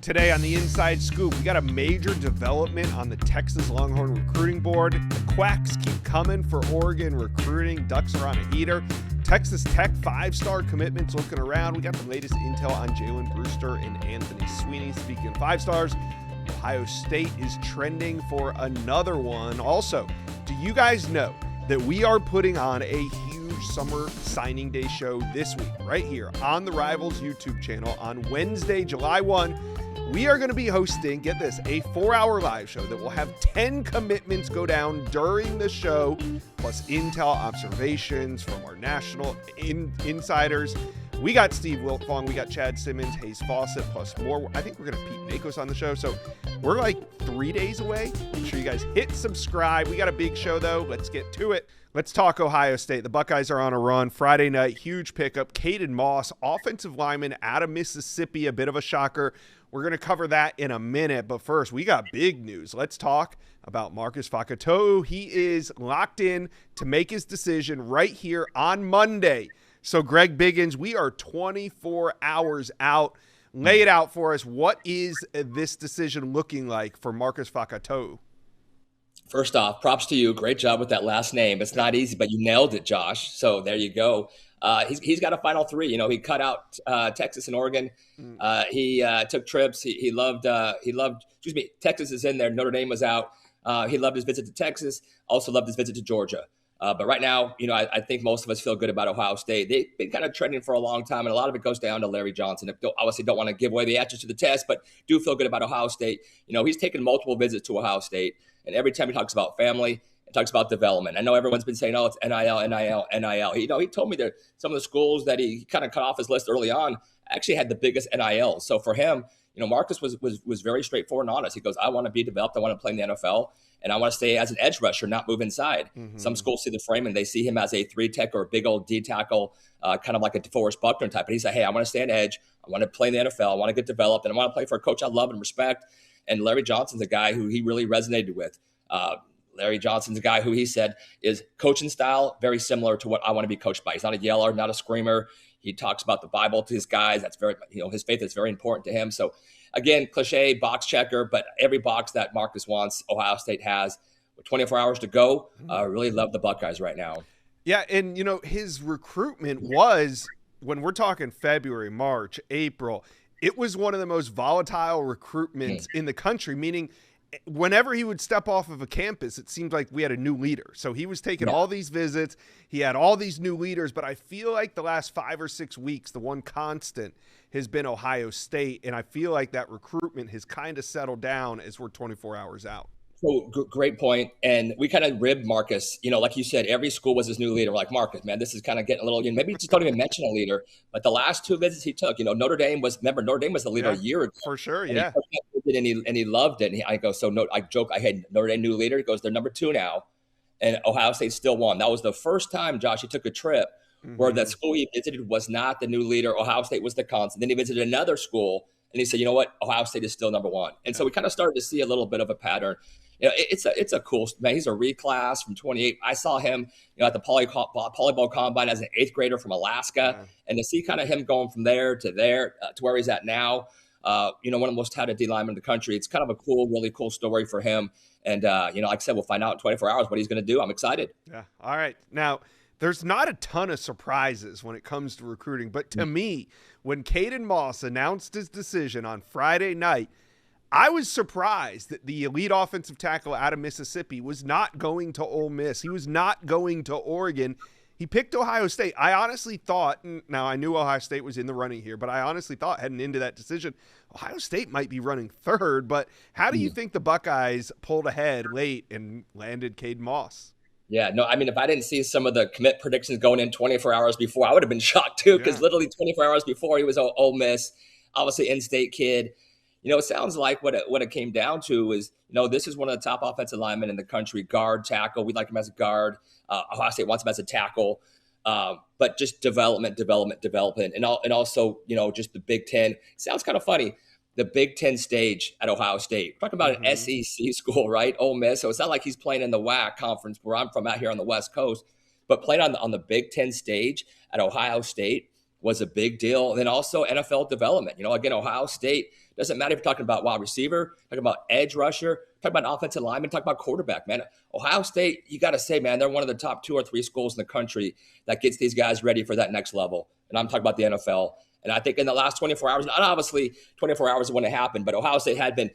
Today on the Inside Scoop, we got a major development on the Texas Longhorn recruiting board. The Quacks keep coming for Oregon recruiting. Ducks are on a heater. Texas Tech 5-star commitments looking around. We got the latest intel on Jalen Brewster and Anthony Sweeney. Speaking of 5 stars, Ohio State is trending for another one. Also, do you guys know that we are putting on a huge summer signing day show this week, right here on the Rivals YouTube channel on Wednesday, July 1. We are going to be hosting, get this, a 4-hour live show that will have 10 commitments go down during the show, plus intel observations from our national insiders. We got Steve Wiltfong, we got Chad Simmons, Hayes Fawcett, plus more. I think we're going to Pete Nakos on the show. So we're like 3 days away. Make sure you guys hit subscribe. We got a big show, though. Let's get to it. Let's talk Ohio State. The Buckeyes are on a run. Friday night, huge pickup. Kaden Moss, offensive lineman out of Mississippi, a bit of a shocker. We're going to cover that in a minute, but first, we got big news. Let's talk about Marcus Fakatou. He is locked in to make his decision right here on Monday. So, Greg Biggins, we are 24 hours out. Lay it out for us. What is this decision looking like for Marcus Fakatou? First off, props to you. Great job with that last name. It's not easy, but you nailed it, Josh. So there you go. He's got a Final Three. You know, he cut out Texas and Oregon. He took trips. He loved. Excuse me. Texas is in there. Notre Dame was out. He loved his visit to Texas. Also loved his visit to Georgia. But right now, you know, I think most of us feel good about Ohio State. They've been kind of trending for a long time, and a lot of it goes down to Larry Johnson. Obviously, don't want to give away the answers to the test, but do feel good about Ohio State. You know, he's taken multiple visits to Ohio State, and every time he talks about family, he talks about development. I know everyone's been saying, "Oh, it's NIL, NIL, NIL." He told me that some of the schools that he kind of cut off his list early on actually had the biggest NIL. So for him, you know, Marcus was very straightforward and honest. He goes, "I want to be developed. I want to play in the NFL. And I want to stay as an edge rusher, not move inside." Some schools see the frame and they see him as a 3-tech or a big old D tackle, kind of like a DeForest Buckner type. But he said, "Hey, I want to stay on edge. I want to play in the NFL. I want to get developed, and I want to play for a coach I love and respect." And Larry Johnson's a guy who he really resonated with. Larry Johnson's a guy who he said is coaching style very similar to what I want to be coached by. He's not a yeller, not a screamer. He talks about the Bible to his guys. That's very, you know, his faith is very important to him. So again, cliche, box checker, but every box that Marcus wants, Ohio State has. With 24 hours to go, really love the Buckeyes right now. Yeah, and, you know, his recruitment was, when we're talking February, March, April, it was one of the most volatile recruitments in the country, meaning whenever he would step off of a campus, it seemed like we had a new leader. So he was taking all these visits. He had all these new leaders, but I feel like the last 5 or 6 weeks, the one constant has been Ohio State. And I feel like that recruitment has kind of settled down as we're 24 hours out. So great point. And we kind of ribbed Marcus. You know, like you said, every school was his new leader. We're like, Marcus, man, this is kind of getting a little, you know, maybe just don't even mention a leader. But the last 2 visits he took, you know, Notre Dame was the leader a year ago. For sure, and yeah. He loved it. And I go, I joke, I had Notre Dame new leader. He goes, they're number 2 now. And Ohio State still won. That was the first time, Josh, he took a trip where that school he visited was not the new leader. Ohio State was the constant. Then he visited another school and he said, you know what? Ohio State is still number 1. And so we kind of started to see a little bit of a pattern. You know, it's a cool, man. He's a reclass from 28. I saw him, you know, at the volleyball combine as an 8th grader from Alaska, and to see kind of him going from there to where he's at now. You know, one of the most touted D linemen in the country. It's kind of a cool, really cool story for him. And you know, like I said, we'll find out in 24 hours what he's going to do. I'm excited. Yeah. All right. Now, there's not a ton of surprises when it comes to recruiting, but to me, when Kaden Moss announced his decision on Friday night, I was surprised that the elite offensive tackle out of Mississippi was not going to Ole Miss. He was not going to Oregon. He picked Ohio State. I honestly thought, now I knew Ohio State was in the running here, but I honestly thought heading into that decision, Ohio State might be running 3rd. But how do you think the Buckeyes pulled ahead late and landed Kaden Moss? Yeah, no, I mean, if I didn't see some of the commit predictions going in 24 hours before, I would have been shocked too, because literally 24 hours before he was Ole Miss, obviously in-state kid. You know, it sounds like what it came down to is, you know, this is one of the top offensive linemen in the country, guard, tackle. We like him as a guard. Ohio State wants him as a tackle. But just development. And also, you know, just the Big Ten. Sounds kind of funny. The Big Ten stage at Ohio State. We're talking about an SEC school, right? Ole Miss. So it's not like he's playing in the WAC conference where I'm from out here on the West Coast, but playing on the Big Ten stage at Ohio State. was a big deal. And then also NFL development. Again, Ohio State, doesn't matter if you're talking about wide receiver, talking about edge rusher, talking about offensive lineman, talking about quarterback, man. Ohio State, you got to say, man, they're one of the top 2 or 3 schools in the country that gets these guys ready for that next level. And I'm talking about the NFL. And I think in the last 24 hours, not obviously 24 hours when it happened, but Ohio State had been,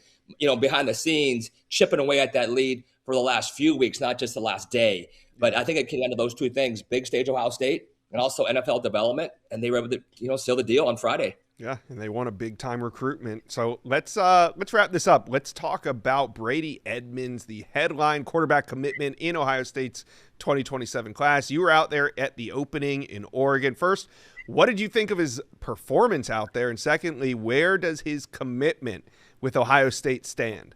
behind the scenes, chipping away at that lead for the last few weeks, not just the last day. But I think it came down to those 2 things: big stage Ohio State and also NFL development. And they were able to, seal the deal on Friday. Yeah, and they want a big-time recruitment. So let's wrap this up. Let's talk about Brady Edmonds, the headline quarterback commitment in Ohio State's 2027 class. You were out there at the opening in Oregon. First, what did you think of his performance out there? And secondly, where does his commitment with Ohio State stand?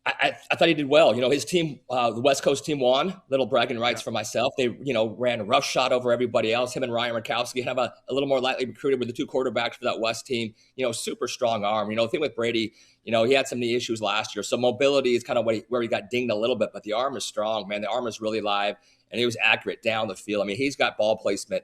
I thought he did well. His team, the West Coast team, won. Little bragging rights for myself. They, ran a rough shot over everybody else. Him and Ryan Rakowski have a little more lightly recruited with the 2 quarterbacks for that West team. Super strong arm. The thing with Brady, he had some knee issues last year. So mobility is kind of where he got dinged a little bit. But the arm is strong, man. The arm is really live. And he was accurate down the field. I mean, he's got ball placement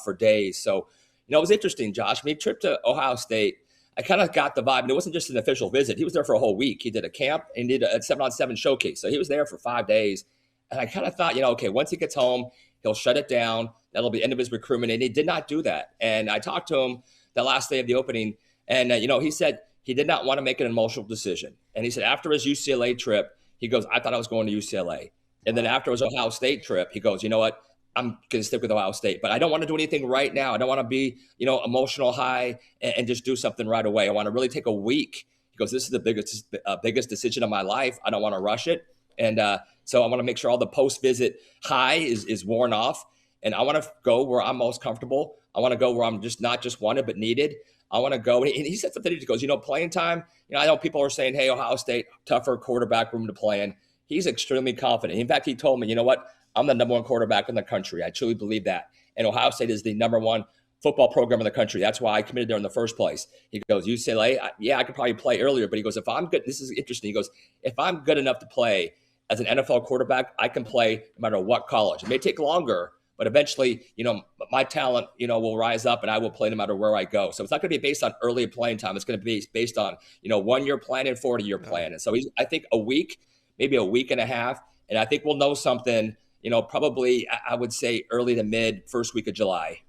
for days. So, it was interesting, Josh. When he tripped to Ohio State, I kind of got the vibe, and it wasn't just an official visit. He was there for a whole week. He did a camp and did a 7-on-7 showcase. So he was there for 5 days. And I kind of thought, okay, once he gets home, he'll shut it down. That'll be the end of his recruitment. And he did not do that. And I talked to him the last day of the opening, and, he said he did not want to make an emotional decision. And he said after his UCLA trip, he goes, I thought I was going to UCLA. And then after his Ohio State trip, he goes, you know what? I'm going to stick with Ohio State, but I don't want to do anything right now. I don't want to be, emotional high and just do something right away. I want to really take a week. He goes, this is the biggest decision of my life. I don't want to rush it. And so I want to make sure all the post-visit high is worn off. And I want to go where I'm most comfortable. I want to go where I'm just not just wanted, but needed. I want to go. And he said something. He goes, playing time. I know people are saying, hey, Ohio State, tougher quarterback room to play in. He's extremely confident. In fact, he told me, you know what? I'm the number 1 quarterback in the country. I truly believe that. And Ohio State is the number 1 football program in the country. That's why I committed there in the first place. He goes, UCLA, I could probably play earlier. But he goes, if I'm good, this is interesting. He goes, if I'm good enough to play as an NFL quarterback, I can play no matter what college. It may take longer, but eventually, my talent, will rise up and I will play no matter where I go. So it's not going to be based on early playing time. It's going to be based on, 1-year plan and 40-year plan. And so I think a week, maybe a week and a half. And I think we'll know something, probably, I would say early to mid first week of July.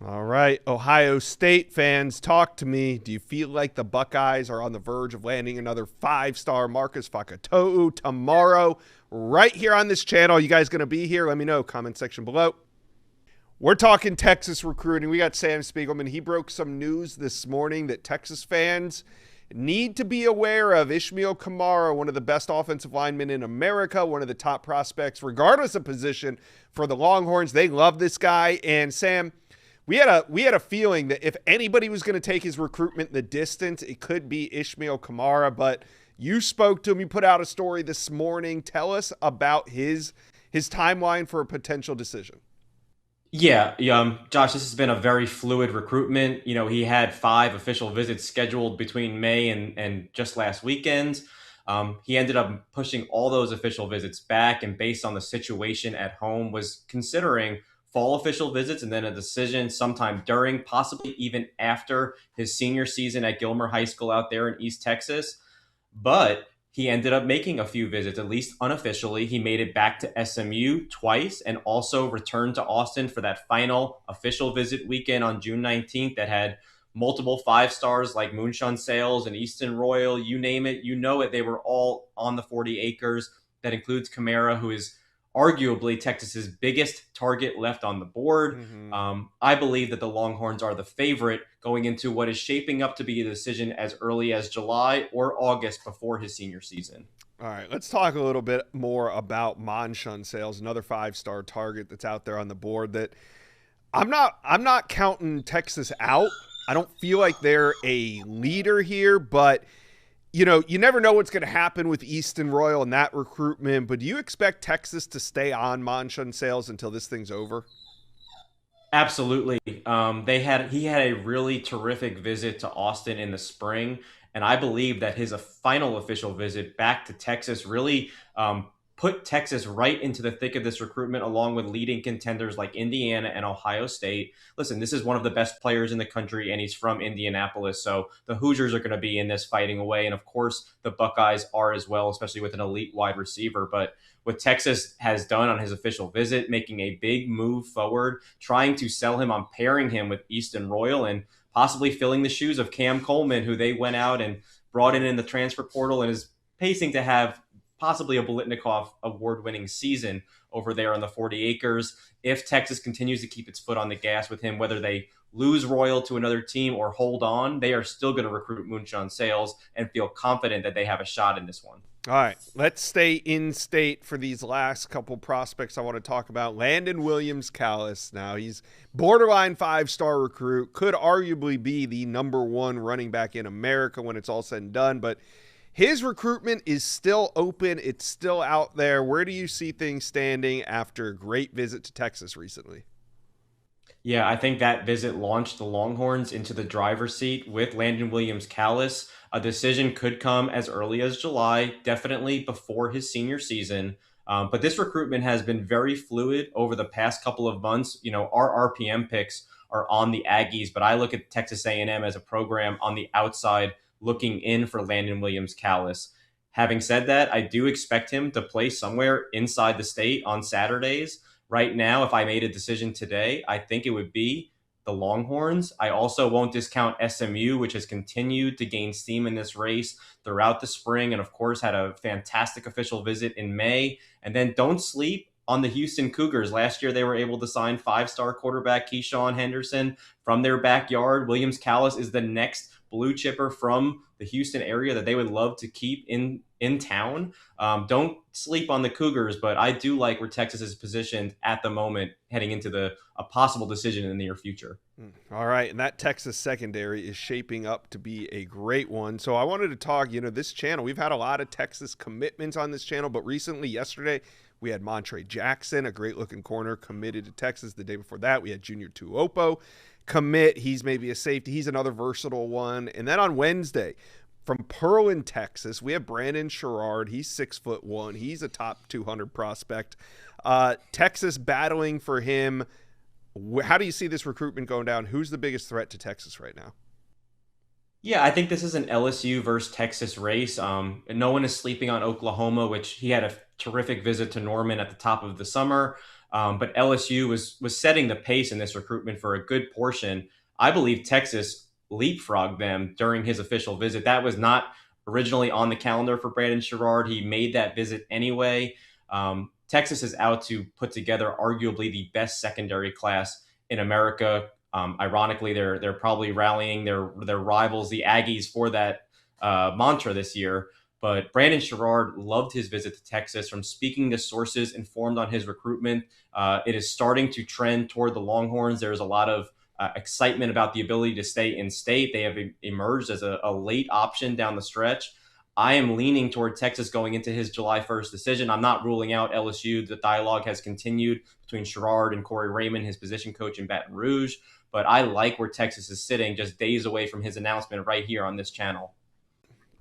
All right, Ohio State fans, talk to me. Do you feel like the Buckeyes are on the verge of landing another 5-star Marcus Fakato'u tomorrow right here on this channel? You guys going to be here? Let me know. Comment section below. We're talking Texas recruiting. We got Sam Spiegelman. He broke some news this morning that Texas fans need to be aware of. Ishmael Kamara, one of the best offensive linemen in America, one of the top prospects, regardless of position for the Longhorns. They love this guy. And Sam, we had a feeling that if anybody was going to take his recruitment the distance, it could be Ishmael Kamara. But you spoke to him. You put out a story this morning. Tell us about his timeline for a potential decision. Yeah, Josh, this has been a very fluid recruitment. He had 5 official visits scheduled between May and just last weekend. He ended up pushing all those official visits back, and based on the situation at home, was considering fall official visits and then a decision sometime during, possibly even after his senior season at Gilmer High School out there in East Texas. But he ended up making a few visits, at least unofficially. He made it back to SMU twice and also returned to Austin for that final official visit weekend on June 19th that had multiple 5-stars like Moonshine Sales and Easton Royal, you name it, they were all on the 40 acres. That includes Kamara, who is arguably Texas's biggest target left on the board. I believe that the Longhorns are the favorite going into what is shaping up to be a decision as early as July or August before his senior season. All right, let's talk a little bit more about Moonshine Sales, another 5-star target that's out there on the board. That I'm not counting Texas out. I don't feel like they're a leader here, but you never know what's going to happen with Easton Royal and that recruitment, but do you expect Texas to stay on Moonshine Sales until this thing's over? Absolutely. He had a really terrific visit to Austin in the spring, and I believe that his final official visit back to Texas really put Texas right into the thick of this recruitment, along with leading contenders like Indiana and Ohio State. Listen, this is one of the best players in the country, and he's from Indianapolis. So the Hoosiers are going to be in this fighting away. And of course, the Buckeyes are as well, especially with an elite wide receiver. But what Texas has done on his official visit, making a big move forward, trying to sell him on pairing him with Easton Royal and possibly filling the shoes of Cam Coleman, who they went out and brought in the transfer portal and is pacing to have possibly a Bolitnikoff award-winning season over there on the 40 acres. If Texas continues to keep its foot on the gas with him, whether they lose Royal to another team or hold on, they are still going to recruit Moonshine Sales and feel confident that they have a shot in this one. All right, let's stay in state for these last couple prospects I want to talk about. Landon Williams-Callis. Now, he's borderline 5-star recruit, could arguably be the number 1 running back in America when it's all said and done, but his recruitment is still open. It's still out there. Where do you see things standing after a great visit to Texas recently? Yeah, I think that visit launched the Longhorns into the driver's seat with Landon Williams-Callis. A decision could come as early as July, definitely before his senior season. But this recruitment has been very fluid over the past couple of months. You know, our RPM picks are on the Aggies, but I look at Texas A&M as a program on the outside looking in for Landon Williams-Callis. Having said that, I do expect him to play somewhere inside the state on Saturdays. Right now, if I made a decision today, I think it would be the Longhorns. I also won't discount SMU, which has continued to gain steam in this race throughout the spring and, of course, had a fantastic official visit in May. And then don't sleep on the Houston Cougars. Last year, they were able to sign 5-star quarterback Keyshawn Henderson from their backyard. Williams-Callis is the next blue chipper from the Houston area that they would love to keep in town. Don't sleep on the Cougars, but I do like where Texas is positioned at the moment heading into a possible decision in the near future. All right, and that Texas secondary is shaping up to be a great one. So I wanted to talk, this channel, we've had a lot of Texas commitments on this channel, but recently, yesterday, we had Montre Jackson, a great-looking corner, committed to Texas. The day before that, we had Junior Tuopo commit. He's maybe a safety. He's another versatile one. And then on Wednesday, from Pearland, Texas, we have Brandon Sherrard. He's 6'1". He's a top 200 prospect. Texas battling for him. How do you see this recruitment going down? Who's the biggest threat to Texas right now? Yeah, I think this is an LSU versus Texas race. No one is sleeping on Oklahoma, which he had a terrific visit to Norman at the top of the summer. But LSU was setting the pace in this recruitment for a good portion. I believe Texas leapfrogged them during his official visit. That was not originally on the calendar for Brandon Sherrard. He made that visit anyway. Texas is out to put together arguably the best secondary class in America. Ironically, they're probably rallying their rivals, the Aggies, for that mantra this year. But Brandon Sherrard loved his visit to Texas. From speaking to sources informed on his recruitment, it is starting to trend toward the Longhorns. There's a lot of excitement about the ability to stay in state. They have emerged as a late option down the stretch. I am leaning toward Texas going into his July 1st decision. I'm not ruling out LSU. The dialogue has continued between Sherrard and Corey Raymond, his position coach in Baton Rouge. But I like where Texas is sitting, just days away from his announcement right here on this channel.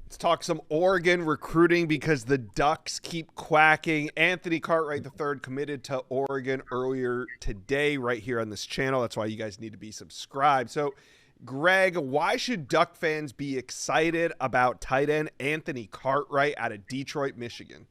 Let's talk some Oregon recruiting because the Ducks keep quacking. Anthony Cartwright III committed to Oregon earlier today right here on this channel. That's why you guys need to be subscribed. So, Greg, why should Duck fans be excited about tight end Anthony Cartwright out of Detroit, Michigan?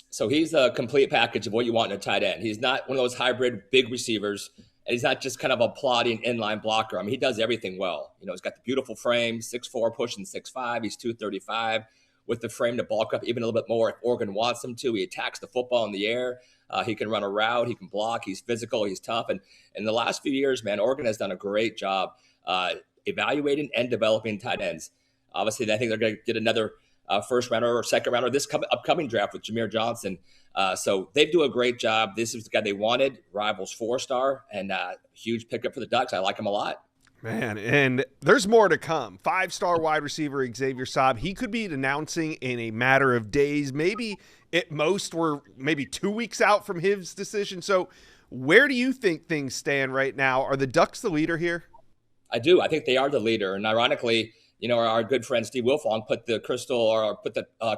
So he's a complete package of what you want in a tight end. He's not one of those hybrid big receivers. And he's not just kind of a plodding inline blocker. I mean, he does everything well. He's got the beautiful frame, 6'4", pushing 6'5". He's 235 with the frame to bulk up even a little bit more if Oregon wants him to. He attacks the football in the air. He can run a route. He can block. He's physical. He's tough. And in the last few years, man, Oregon has done a great job evaluating and developing tight ends. Obviously, I think they're going to get another first rounder or second rounder this upcoming draft with Jameer Johnson. So they do a great job. This is the guy they wanted, Rivals 4-star, and huge pickup for the Ducks. I like him a lot. Man, and there's more to come. 5-star wide receiver Xavier Saab. He could be announcing in a matter of days. Maybe at most we're maybe 2 weeks out from his decision. So where do you think things stand right now? Are the Ducks the leader here? I do. I think they are the leader. And ironically, our good friend Steve Wilfong put the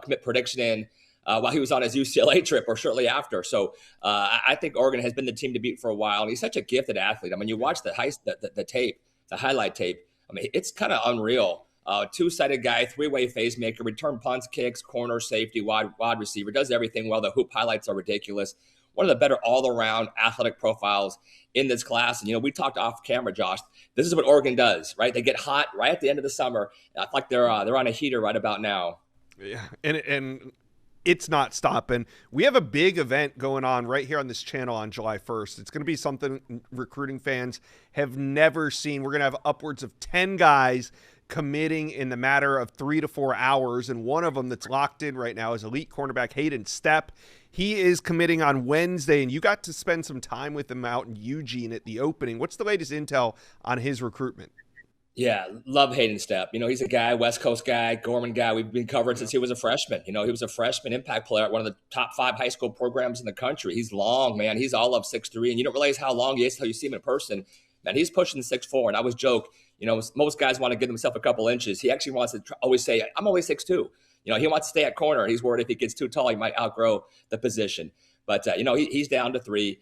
commit prediction in while he was on his UCLA trip or shortly after. So I think Oregon has been the team to beat for a while. And he's such a gifted athlete. I mean, you watch the tape, the highlight tape. I mean, it's kind of unreal. Two-sided guy, three-way phase maker, return punts, kicks, corner, safety, wide receiver, does everything well. The hoop highlights are ridiculous. One of the better all-around athletic profiles in this class. And, we talked off camera, Josh. This is what Oregon does, right? They get hot right at the end of the summer. I feel like they're on a heater right about now. Yeah, and it's not stopping. We have a big event going on right here on this channel on July 1st. It's going to be something recruiting fans have never seen. We're going to have upwards of 10 guys committing in the matter of 3 to 4 hours, and one of them that's locked in right now is elite cornerback Hayden Stepp. He is committing on Wednesday, and you got to spend some time with him out in Eugene at the opening. What's the latest intel on his recruitment? Yeah, love Hayden Stepp. He's a guy, West Coast guy, Gorman guy. We've been covering since he was a freshman. He was a freshman impact player at one of the top 5 high school programs in the country. He's long, man. He's all of 6'3", and you don't realize how long he is until you see him in person. Man, he's pushing 6'4", and I always joke, most guys want to give himself a couple inches. He actually wants to always say, I'm only 6'2". He wants to stay at corner. He's worried if he gets too tall, he might outgrow the position. But, he's down to 3.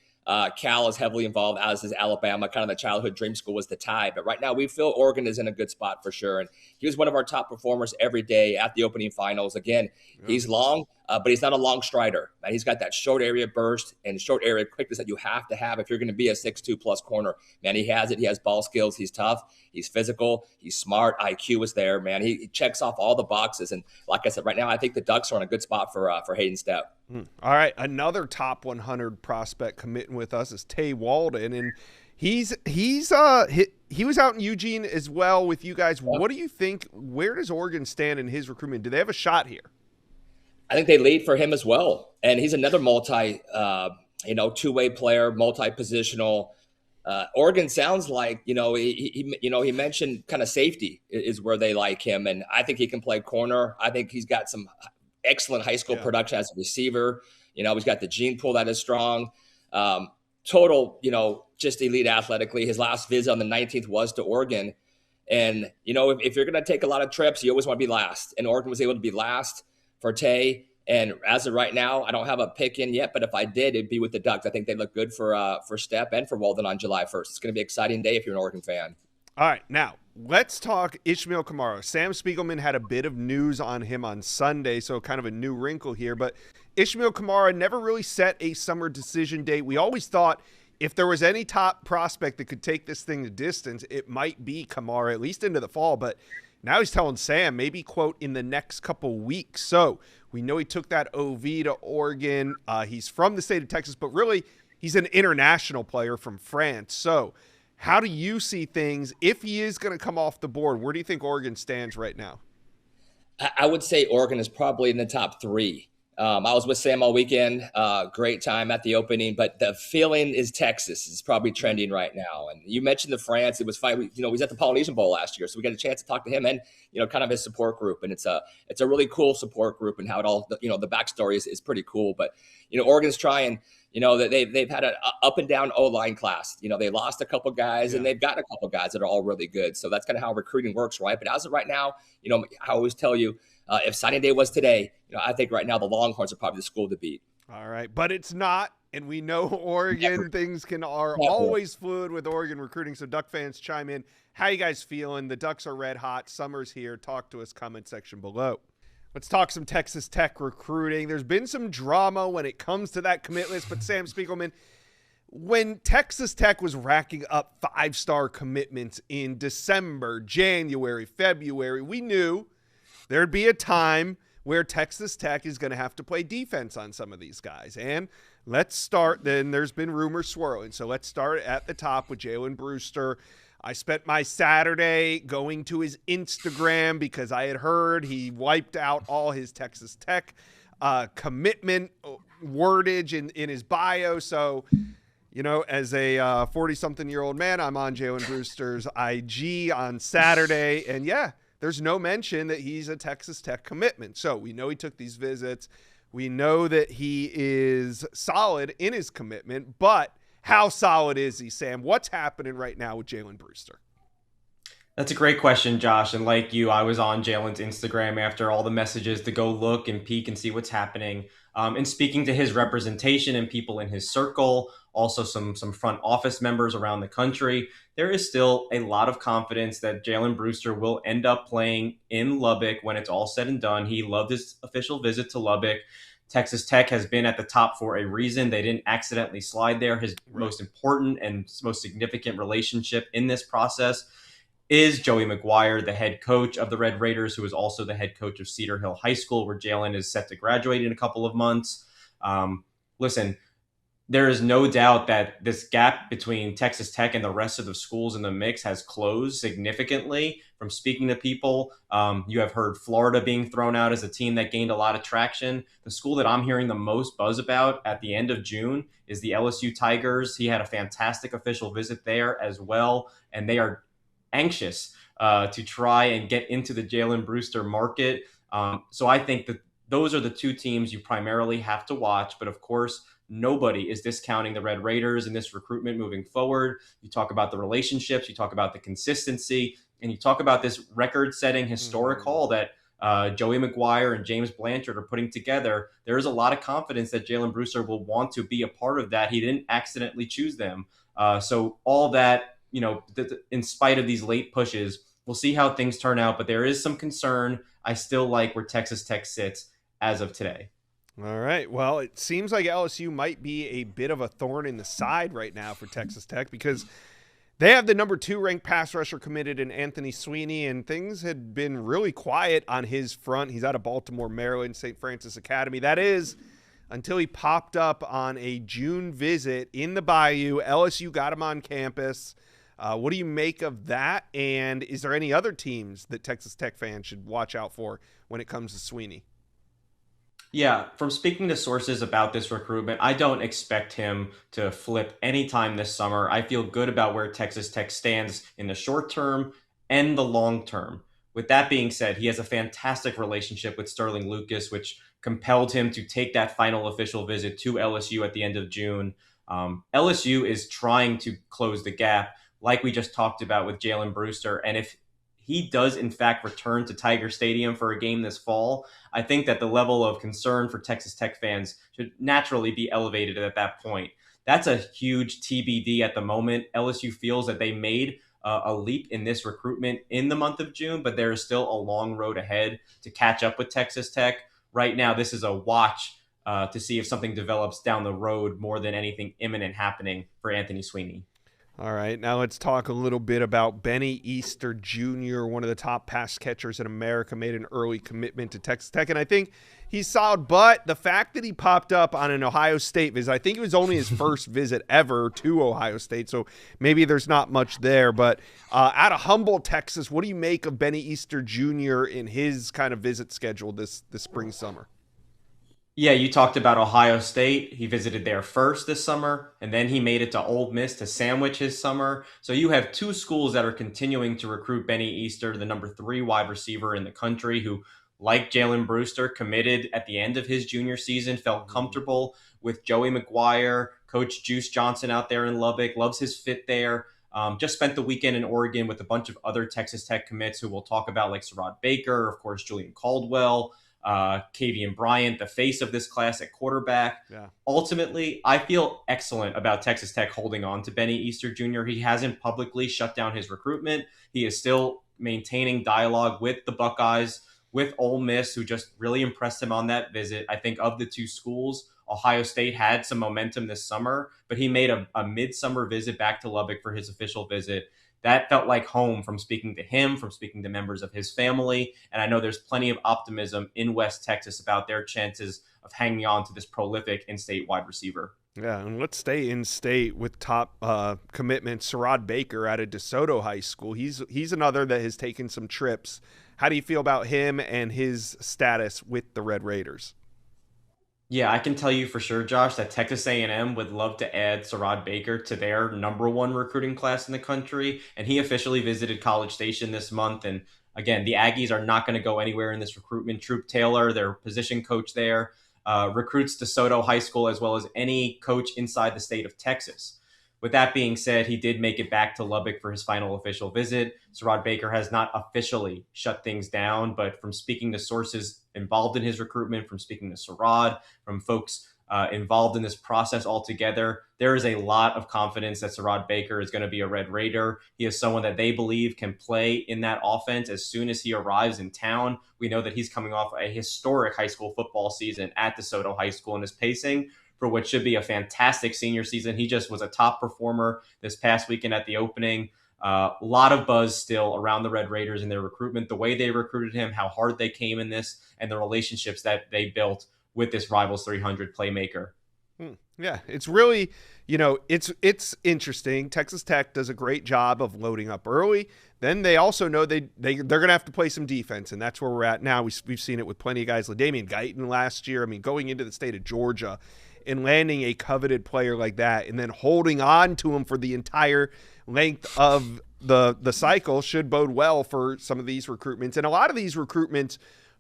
Cal is heavily involved, as is Alabama. Kind of the childhood dream school was the Tide. But right now we feel Oregon is in a good spot for sure. And he was one of our top performers every day at the opening finals. Again, He's long, but he's not a long strider. Man, he's got that short area burst and short area quickness that you have to have if you're going to be a 6'2" plus corner. Man, he has it. He has ball skills. He's tough. He's physical. He's smart. IQ is there, man. He checks off all the boxes. And like I said, right now I think the Ducks are in a good spot for Hayden Stepp. All right, another top 100 prospect committing with us is Tay Walden, and he was out in Eugene as well with you guys. Yep. What do you think? Where does Oregon stand in his recruitment? Do they have a shot here? I think they lead for him as well, and he's another two-way player, multi-positional. Oregon sounds like he mentioned kind of safety is where they like him, and I think he can play corner. I think he's got some excellent high school production as a receiver. He's got the gene pool that is strong. Total, just elite athletically. His last visit on the 19th was to Oregon. And, if you're going to take a lot of trips, you always want to be last. And Oregon was able to be last for Tay. And as of right now, I don't have a pick in yet, but if I did, it'd be with the Ducks. I think they look good for Stepp and for Walden on July 1st. It's going to be an exciting day if you're an Oregon fan. All right, now let's talk Ishmael Kamara. Sam Spiegelman had a bit of news on him on Sunday, so kind of a new wrinkle here. But Ishmael Kamara never really set a summer decision date. We always thought if there was any top prospect that could take this thing to distance, it might be Kamara, at least into the fall. But now he's telling Sam, maybe, quote, in the next couple weeks. So we know he took that OV to Oregon. He's from the state of Texas, but really he's an international player from France. So how do you see things if he is going to come off the board? Where do you think Oregon stands right now? I would say Oregon is probably in the top 3. I was with Sam all weekend. Great time at the opening, but the feeling is Texas is probably trending right now. And you mentioned the France. It was fine. He was at the Polynesian Bowl last year, so we got a chance to talk to him and, kind of his support group. And it's a really cool support group, and how it all, the backstory is pretty cool. But, Oregon's trying. That they've had an up and down O-line class. They lost a couple guys and they've got a couple guys that are all really good. So that's kind of how recruiting works, right? But as of right now, I always tell you, if signing day was today, I think right now the Longhorns are probably the school to beat. All right, but it's not, and we know Oregon things are always fluid with Oregon recruiting. So Duck fans, chime in. How you guys feeling? The Ducks are red hot. Summer's here. Talk to us. Comment section below. Let's talk some Texas Tech recruiting. There's been some drama when it comes to that commit list, but Sam Spiegelman, when Texas Tech was racking up 5-star commitments in December, January, February, we knew there'd be a time where Texas Tech is going to have to play defense on some of these guys. And let's start, then there's been rumors swirling. So let's start at the top with Jalen Brewster. I spent my Saturday going to his Instagram because I had heard he wiped out all his Texas Tech commitment wordage in his bio. So, as a 40-something-year-old man, I'm on Jalen Brewster's IG on Saturday. And, there's no mention that he's a Texas Tech commitment. So we know he took these visits. We know that he is solid in his commitment, but how solid is he, Sam? What's happening right now with Jalen Brewster? That's a great question, Josh. And like you, I was on Jalen's Instagram after all the messages to go look and peek and see what's happening. And speaking to his representation and people in his circle, also some front office members around the country, there is still a lot of confidence that Jalen Brewster will end up playing in Lubbock when it's all said and done. He loved his official visit to Lubbock. Texas Tech has been at the top for a reason. They didn't accidentally slide there. His most important and most significant relationship in this process is Joey McGuire, the head coach of the Red Raiders, who is also the head coach of Cedar Hill High School, where Jalen is set to graduate in a couple of months. Listen, there is no doubt that this gap between Texas Tech and the rest of the schools in the mix has closed significantly. From speaking to people, you have heard Florida being thrown out as a team that gained a lot of traction. The school that I'm hearing the most buzz about at the end of June is the LSU Tigers. He had a fantastic official visit there as well, and they are anxious to try and get into the Jalen Brewster market. So I think that those are the two teams you primarily have to watch. But of course, nobody is discounting the Red Raiders in this recruitment moving forward. You talk about the relationships, you talk about the consistency, and you talk about this record-setting historic haul that Joey McGuire and James Blanchard are putting together. There is a lot of confidence that Jalen Brewster will want to be a part of that. He didn't accidentally choose them. So all that, in spite of these late pushes, we'll see how things turn out. But there is some concern. I still like where Texas Tech sits as of today. All right. Well, it seems like LSU might be a bit of a thorn in the side right now for Texas Tech because they have the number 2 ranked pass rusher committed in Anthony Sweeney, and things had been really quiet on his front. He's out of Baltimore, Maryland, St. Francis Academy. That is until he popped up on a June visit in the Bayou. LSU got him on campus. What do you make of that? And is there any other teams that Texas Tech fans should watch out for when it comes to Sweeney? Yeah, from speaking to sources about this recruitment, I don't expect him to flip anytime this summer. I feel good about where Texas Tech stands in the short term and the long term. With that being said, he has a fantastic relationship with Sterling Lucas, which compelled him to take that final official visit to LSU at the end of June. LSU is trying to close the gap, like we just talked about with Jalen Brewster. And if he does, in fact, return to Tiger Stadium for a game this fall, I think that the level of concern for Texas Tech fans should naturally be elevated at that point. That's a huge TBD at the moment. LSU feels that they made a leap in this recruitment in the month of June, but there is still a long road ahead to catch up with Texas Tech. Right now, this is a watch to see if something develops down the road more than anything imminent happening for Anthony Sweeney. All right, now let's talk a little bit about Benny Easter Jr., one of the top pass catchers in America, made an early commitment to Texas Tech, and I think he's solid, but the fact that he popped up on an Ohio State visit, I think it was only his first visit ever to Ohio State, so maybe there's not much there, but out of Humboldt, Texas, what do you make of Benny Easter Jr. in his kind of visit schedule this spring, summer? Yeah, you talked about Ohio State. He visited there first this summer, and then he made it to Ole Miss to sandwich his summer. So you have two schools that are continuing to recruit Benny Easter, the number 3 wide receiver in the country, who, like Jalen Brewster, committed at the end of his junior season, felt comfortable with Joey McGuire, Coach Juice Johnson out there in Lubbock, loves his fit there. Just spent the weekend in Oregon with a bunch of other Texas Tech commits who we'll talk about, like Sarod Baker, of course, Julian Caldwell, Kavian Bryant, the face of this class at quarterback. Yeah. Ultimately, I feel excellent about Texas Tech holding on to Benny Easter Jr. He hasn't publicly shut down his recruitment. He is still maintaining dialogue with the Buckeyes, with Ole Miss, who just really impressed him on that visit. I think of the two schools, Ohio State had some momentum this summer, but he made a midsummer visit back to Lubbock for his official visit. That felt like home from speaking to him, from speaking to members of his family. And I know there's plenty of optimism in West Texas about their chances of hanging on to this prolific in-state wide receiver. Yeah, and let's stay in state with top commitment. Sarod Baker out of DeSoto High School. He's another that has taken some trips. How do you feel about him and his status with the Red Raiders? Yeah, I can tell you for sure, Josh, that Texas A&M would love to add Sarod Baker to their number 1 recruiting class in the country. And he officially visited College Station this month. And again, the Aggies are not going to go anywhere in this recruitment. Troop Taylor, their position coach there, recruits DeSoto High School as well as any coach inside the state of Texas. With that being said, he did make it back to Lubbock for his final official visit. Sarad Baker has not officially shut things down, but from speaking to sources involved in his recruitment, from speaking to Sarad, from folks involved in this process altogether, there is a lot of confidence that Sarad Baker is going to be a Red Raider. He is someone that they believe can play in that offense as soon as he arrives in town. We know that he's coming off a historic high school football season at DeSoto High School and is pacing for what should be a fantastic senior season. He just was a top performer this past weekend at the opening. A lot of buzz still around the Red Raiders and their recruitment, the way they recruited him, how hard they came in this, and the relationships that they built with this Rivals 300 playmaker. Yeah, it's really, it's interesting. Texas Tech does a great job of loading up early. Then they also know they're going to have to play some defense, and that's where we're at now. We've seen it with plenty of guys. LaDamian Guyton last year, going into the state of Georgia and landing a coveted player like that and then holding on to him for the entire length of the cycle should bode well for some of these recruitments. And a lot of these recruitments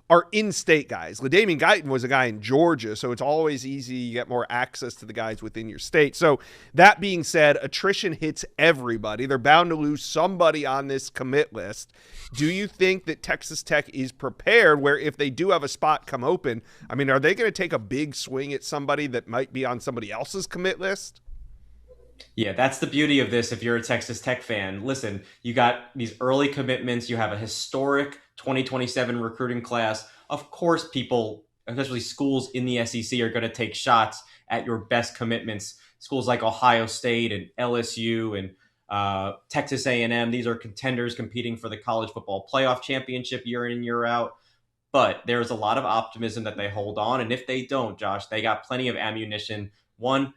are in-state guys. LaDamian Guyton was a guy in Georgia, so it's always easy. You get more access to the guys within your state. So that being said, attrition hits everybody. They're bound to lose somebody on this commit list. Do you think that Texas Tech is prepared where if they do have a spot come open, are they going to take a big swing at somebody that might be on somebody else's commit list? Yeah, that's the beauty of this if you're a Texas Tech fan. Listen, you got these early commitments. You have a historic 2027 recruiting class. Of course, people, especially schools in the SEC, are going to take shots at your best commitments. Schools like Ohio State and LSU and Texas A&M, these are contenders competing for the college football playoff championship year in, year out. But there's a lot of optimism that they hold on. And if they don't, Josh, they got plenty of ammunition. One,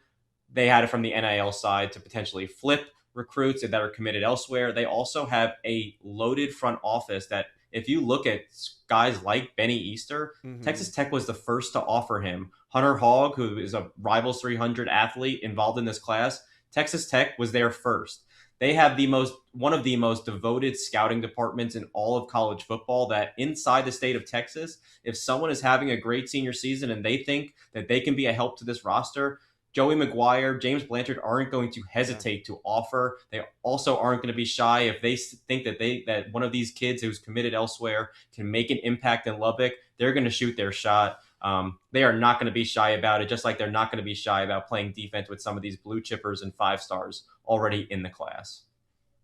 they had it from the NIL side to potentially flip recruits that are committed elsewhere. They also have a loaded front office that if you look at guys like Benny Easter, Texas Tech was the first to offer him. Hunter Hogg, who is a Rivals 300 athlete involved in this class, Texas Tech was there first. They have one of the most devoted scouting departments in all of college football that inside the state of Texas, if someone is having a great senior season and they think that they can be a help to this roster, Joey McGuire, James Blanchard aren't going to hesitate to offer. They also aren't going to be shy if they think that one of these kids who's committed elsewhere can make an impact in Lubbock. They're going to shoot their shot. They are not going to be shy about it, just like they're not going to be shy about playing defense with some of these blue chippers and 5 stars already in the class.